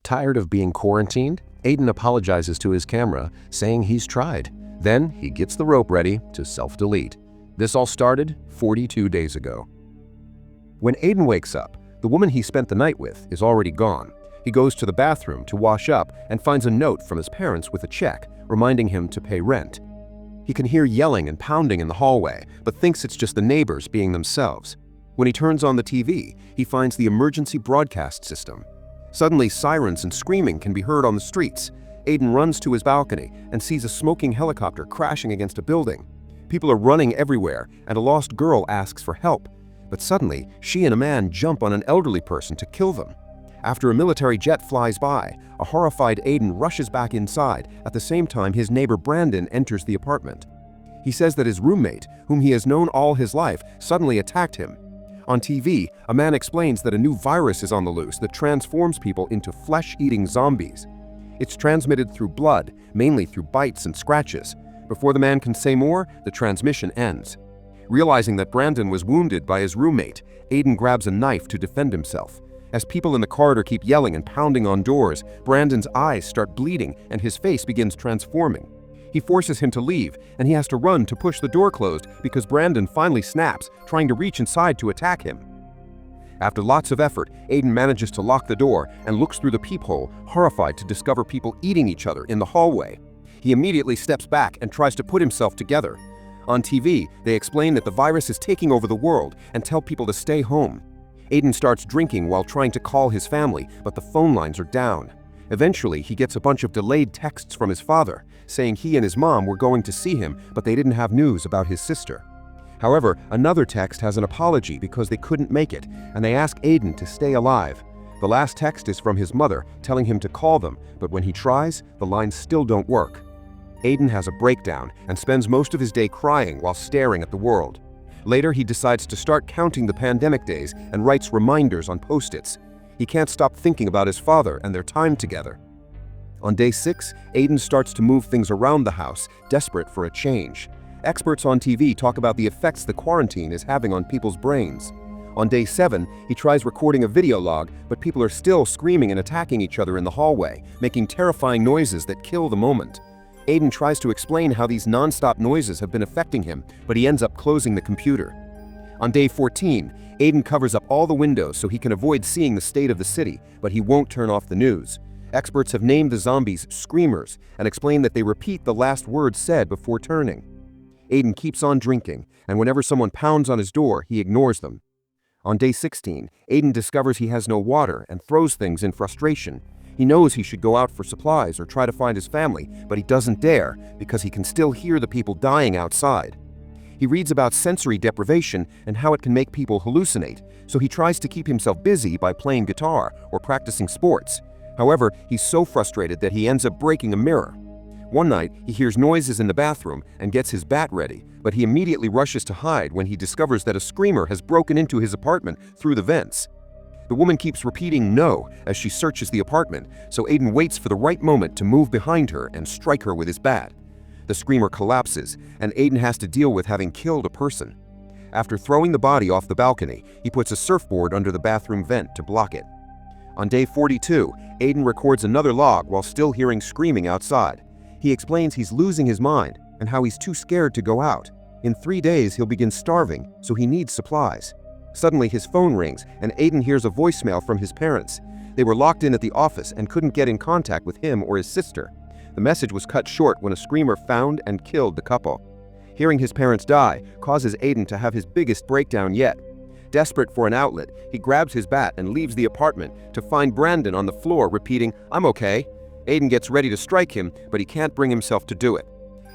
Tired of being quarantined, Aiden apologizes to his camera, saying he's tried. Then he gets the rope ready to self-delete. This all started 42 days ago. When Aiden wakes up, the woman he spent the night with is already gone. He goes to the bathroom to wash up and finds a note from his parents with a check, reminding him to pay rent. He can hear yelling and pounding in the hallway, but thinks it's just the neighbors being themselves. When he turns on the TV, he finds the emergency broadcast system. Suddenly, sirens and screaming can be heard on the streets. Aiden runs to his balcony and sees a smoking helicopter crashing against a building. People are running everywhere, and a lost girl asks for help. But suddenly, she and a man jump on an elderly person to kill them. After a military jet flies by, a horrified Aiden rushes back inside. At the same time, his neighbor Brandon enters the apartment. He says that his roommate, whom he has known all his life, suddenly attacked him. On TV, a man explains that a new virus is on the loose that transforms people into flesh-eating zombies. It's transmitted through blood, mainly through bites and scratches. Before the man can say more, the transmission ends. Realizing that Brandon was wounded by his roommate, Aiden grabs a knife to defend himself. As people in the corridor keep yelling and pounding on doors, Brandon's eyes start bleeding and his face begins transforming. He forces him to leave, and he has to run to push the door closed because Brandon finally snaps, trying to reach inside to attack him. After lots of effort, Aiden manages to lock the door and looks through the peephole, horrified to discover people eating each other in the hallway. He immediately steps back and tries to put himself together. On TV, they explain that the virus is taking over the world and tell people to stay home. Aiden starts drinking while trying to call his family, but the phone lines are down. Eventually, he gets a bunch of delayed texts from his father, saying he and his mom were going to see him, but they didn't have news about his sister. However, another text has an apology because they couldn't make it, and they ask Aiden to stay alive. The last text is from his mother, telling him to call them, but when he tries, the lines still don't work. Aiden has a breakdown and spends most of his day crying while staring at the world. Later, he decides to start counting the pandemic days and writes reminders on Post-its. He can't stop thinking about his father and their time together. On day 6, Aiden starts to move things around the house, desperate for a change. Experts on TV talk about the effects the quarantine is having on people's brains. On day 7, he tries recording a video log, but people are still screaming and attacking each other in the hallway, making terrifying noises that kill the moment. Aiden tries to explain how these non-stop noises have been affecting him, but he ends up closing the computer. On day 14, Aiden covers up all the windows so he can avoid seeing the state of the city, but he won't turn off the news. Experts have named the zombies screamers and explain that they repeat the last words said before turning. Aiden keeps on drinking, and whenever someone pounds on his door, he ignores them. On day 16, Aiden discovers he has no water and throws things in frustration. He knows he should go out for supplies or try to find his family, but he doesn't dare because he can still hear the people dying outside. He reads about sensory deprivation and how it can make people hallucinate, so he tries to keep himself busy by playing guitar or practicing sports. However, he's so frustrated that he ends up breaking a mirror. One night, he hears noises in the bathroom and gets his bat ready, but he immediately rushes to hide when he discovers that a screamer has broken into his apartment through the vents. The woman keeps repeating no as she searches the apartment, so Aiden waits for the right moment to move behind her and strike her with his bat. The screamer collapses, and Aiden has to deal with having killed a person. After throwing the body off the balcony, he puts a surfboard under the bathroom vent to block it. On day 42, Aiden records another log while still hearing screaming outside. He explains he's losing his mind and how he's too scared to go out. In 3 days, he'll begin starving, so he needs supplies. Suddenly, his phone rings, and Aiden hears a voicemail from his parents. They were locked in at the office and couldn't get in contact with him or his sister. The message was cut short when a screamer found and killed the couple. Hearing his parents die causes Aiden to have his biggest breakdown yet. Desperate for an outlet, he grabs his bat and leaves the apartment to find Brandon on the floor repeating, "I'm okay." Aiden gets ready to strike him, but he can't bring himself to do it.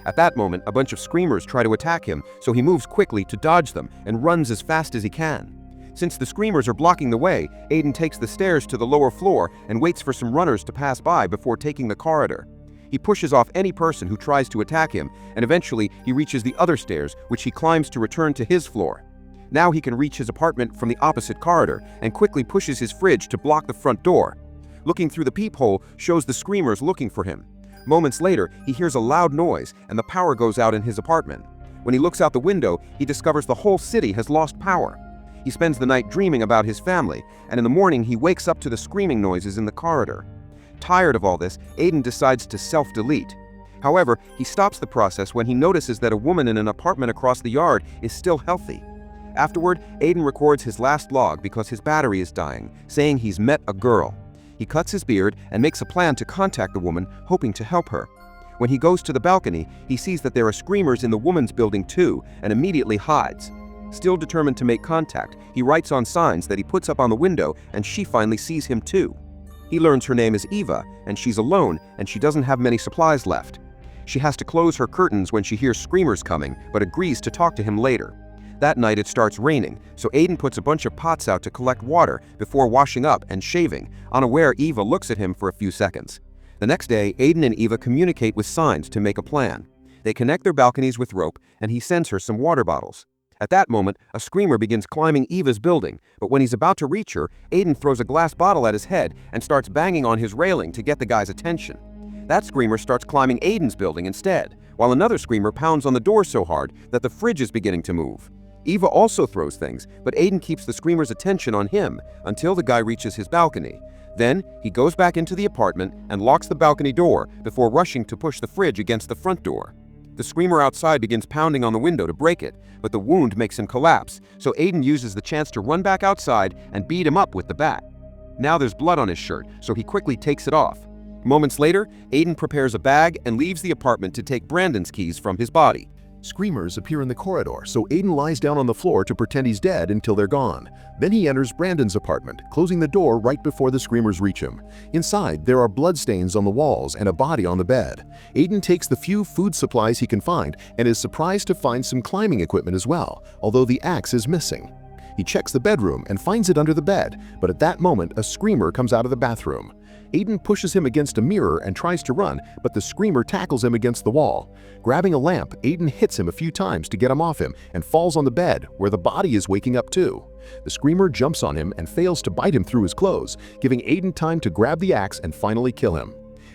At that moment, a bunch of screamers try to attack him, so he moves quickly to dodge them and runs as fast as he can. Since the screamers are blocking the way, Aiden takes the stairs to the lower floor and waits for some runners to pass by before taking the corridor. He pushes off any person who tries to attack him, and eventually he reaches the other stairs, which he climbs to return to his floor. Now he can reach his apartment from the opposite corridor and quickly pushes his fridge to block the front door. Looking through the peephole shows the screamers looking for him. Moments later, he hears a loud noise and the power goes out in his apartment. When he looks out the window, he discovers the whole city has lost power. He spends the night dreaming about his family, and in the morning he wakes up to the screaming noises in the corridor. Tired of all this, Aiden decides to self-delete. However, he stops the process when he notices that a woman in an apartment across the yard is still healthy. Afterward, Aiden records his last log because his battery is dying, saying he's met a girl. He cuts his beard and makes a plan to contact the woman, hoping to help her. When he goes to the balcony, he sees that there are screamers in the woman's building too, and immediately hides. Still determined to make contact, he writes on signs that he puts up on the window, and she finally sees him too. He learns her name is Eva, and she's alone, and she doesn't have many supplies left. She has to close her curtains when she hears screamers coming, but agrees to talk to him later. That night it starts raining, so Aiden puts a bunch of pots out to collect water before washing up and shaving, unaware Eva looks at him for a few seconds. The next day, Aiden and Eva communicate with signs to make a plan. They connect their balconies with rope, and he sends her some water bottles. At that moment, a screamer begins climbing Eva's building, but when he's about to reach her, Aiden throws a glass bottle at his head and starts banging on his railing to get the guy's attention. That screamer starts climbing Aiden's building instead, while another screamer pounds on the door so hard that the fridge is beginning to move. Eva also throws things, but Aiden keeps the screamer's attention on him until the guy reaches his balcony. Then, he goes back into the apartment and locks the balcony door before rushing to push the fridge against the front door. The screamer outside begins pounding on the window to break it, but the wound makes him collapse, so Aiden uses the chance to run back outside and beat him up with the bat. Now there's blood on his shirt, so he quickly takes it off. Moments later, Aiden prepares a bag and leaves the apartment to take Brandon's keys from his body. Screamers appear in the corridor, so Aiden lies down on the floor to pretend he's dead until they're gone. Then he enters Brandon's apartment, closing the door right before the screamers reach him. Inside, there are bloodstains on the walls and a body on the bed. Aiden takes the few food supplies he can find and is surprised to find some climbing equipment as well, although the axe is missing. He checks the bedroom and finds it under the bed, but at that moment, a screamer comes out of the bathroom. Aiden pushes him against a mirror and tries to run, but the screamer tackles him against the wall. Grabbing a lamp, Aiden hits him a few times to get him off him and falls on the bed, where the body is waking up too. The screamer jumps on him and fails to bite him through his clothes, giving Aiden time to grab the axe and finally kill him.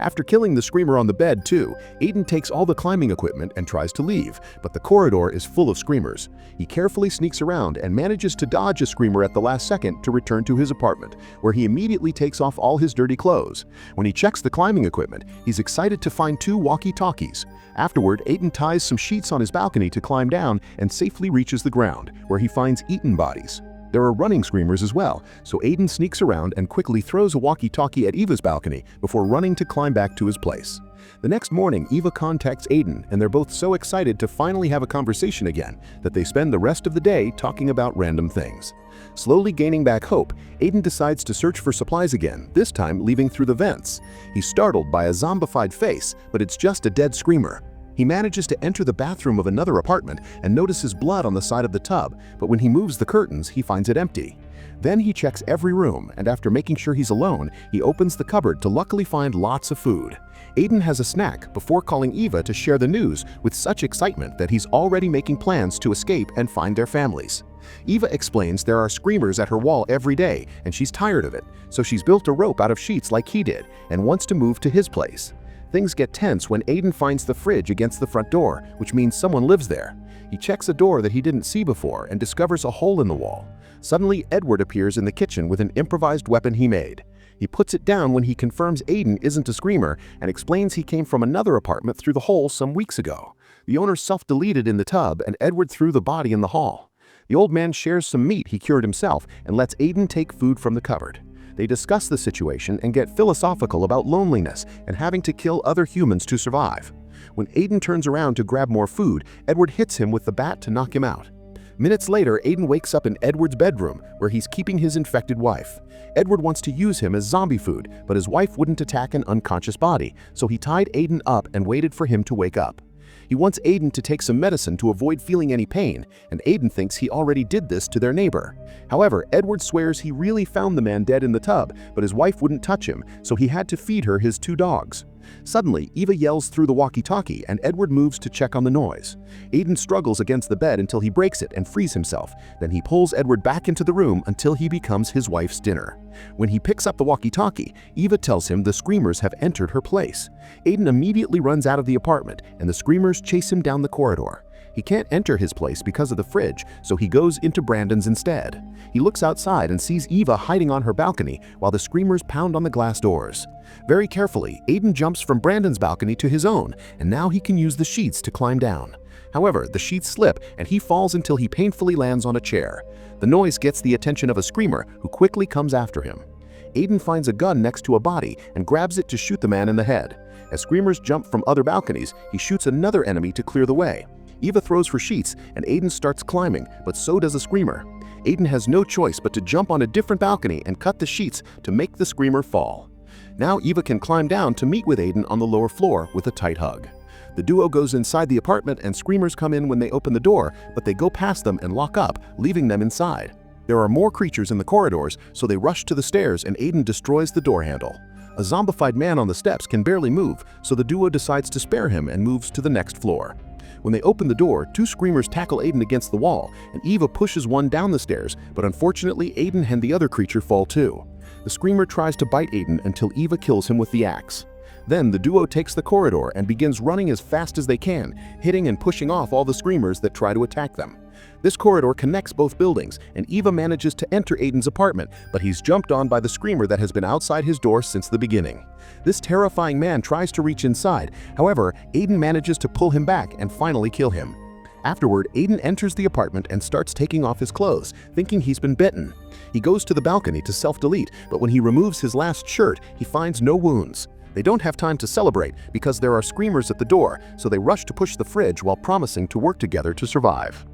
After killing the screamer on the bed too, Aiden takes all the climbing equipment and tries to leave, but the corridor is full of screamers. He carefully sneaks around and manages to dodge a screamer at the last second to return to his apartment, where he immediately takes off all his dirty clothes. When he checks the climbing equipment, he's excited to find 2 walkie-talkies. Afterward, Aiden ties some sheets on his balcony to climb down and safely reaches the ground, where he finds eaten bodies. There are running screamers as well, so Aiden sneaks around and quickly throws a walkie-talkie at Eva's balcony before running to climb back to his place. The next morning, Eva contacts Aiden, and they're both so excited to finally have a conversation again that they spend the rest of the day talking about random things. Slowly gaining back hope, Aiden decides to search for supplies again, this time leaving through the vents. He's startled by a zombified face, but it's just a dead screamer. He manages to enter the bathroom of another apartment and notices blood on the side of the tub, but when he moves the curtains, he finds it empty. Then he checks every room, and after making sure he's alone, he opens the cupboard to luckily find lots of food. Aiden has a snack before calling Eva to share the news with such excitement that he's already making plans to escape and find their families. Eva explains there are screamers at her wall every day, and she's tired of it, so she's built a rope out of sheets like he did and wants to move to his place. Things get tense when Aiden finds the fridge against the front door, which means someone lives there. He checks a door that he didn't see before and discovers a hole in the wall. Suddenly, Edward appears in the kitchen with an improvised weapon he made. He puts it down when he confirms Aiden isn't a screamer and explains he came from another apartment through the hole some weeks ago. The owner self-deleted in the tub and Edward threw the body in the hall. The old man shares some meat he cured himself and lets Aiden take food from the cupboard. They discuss the situation and get philosophical about loneliness and having to kill other humans to survive. When Aiden turns around to grab more food, Edward hits him with the bat to knock him out. Minutes later, Aiden wakes up in Edward's bedroom, where he's keeping his infected wife. Edward wants to use him as zombie food, but his wife wouldn't attack an unconscious body, so he tied Aiden up and waited for him to wake up. He wants Aiden to take some medicine to avoid feeling any pain, and Aiden thinks he already did this to their neighbor. However, Edward swears he really found the man dead in the tub, but his wife wouldn't touch him, so he had to feed her his 2 dogs. Suddenly, Eva yells through the walkie-talkie and Edward moves to check on the noise. Aiden struggles against the bed until he breaks it and frees himself. Then he pulls Edward back into the room until he becomes his wife's dinner. When he picks up the walkie-talkie, Eva tells him the screamers have entered her place. Aiden immediately runs out of the apartment and the screamers chase him down the corridor. He can't enter his place because of the fridge, so he goes into Brandon's instead. He looks outside and sees Eva hiding on her balcony while the screamers pound on the glass doors. Very carefully, Aiden jumps from Brandon's balcony to his own, and now he can use the sheets to climb down. However, the sheets slip and he falls until he painfully lands on a chair. The noise gets the attention of a screamer who quickly comes after him. Aiden finds a gun next to a body and grabs it to shoot the man in the head. As screamers jump from other balconies, he shoots another enemy to clear the way. Eva throws for sheets and Aiden starts climbing, but so does a screamer. Aiden has no choice but to jump on a different balcony and cut the sheets to make the screamer fall. Now Eva can climb down to meet with Aiden on the lower floor with a tight hug. The duo goes inside the apartment and screamers come in when they open the door, but they go past them and lock up, leaving them inside. There are more creatures in the corridors, so they rush to the stairs and Aiden destroys the door handle. A zombified man on the steps can barely move, so the duo decides to spare him and moves to the next floor. When they open the door, two screamers tackle Aiden against the wall, and Eva pushes one down the stairs, but unfortunately Aiden and the other creature fall too. The screamer tries to bite Aiden until Eva kills him with the axe. Then the duo takes the corridor and begins running as fast as they can, hitting and pushing off all the screamers that try to attack them. This corridor connects both buildings, and Eva manages to enter Aiden's apartment, but he's jumped on by the screamer that has been outside his door since the beginning. This terrifying man tries to reach inside, however, Aiden manages to pull him back and finally kill him. Afterward, Aiden enters the apartment and starts taking off his clothes, thinking he's been bitten. He goes to the balcony to self-delete, but when he removes his last shirt, he finds no wounds. They don't have time to celebrate because there are screamers at the door, so they rush to push the fridge while promising to work together to survive.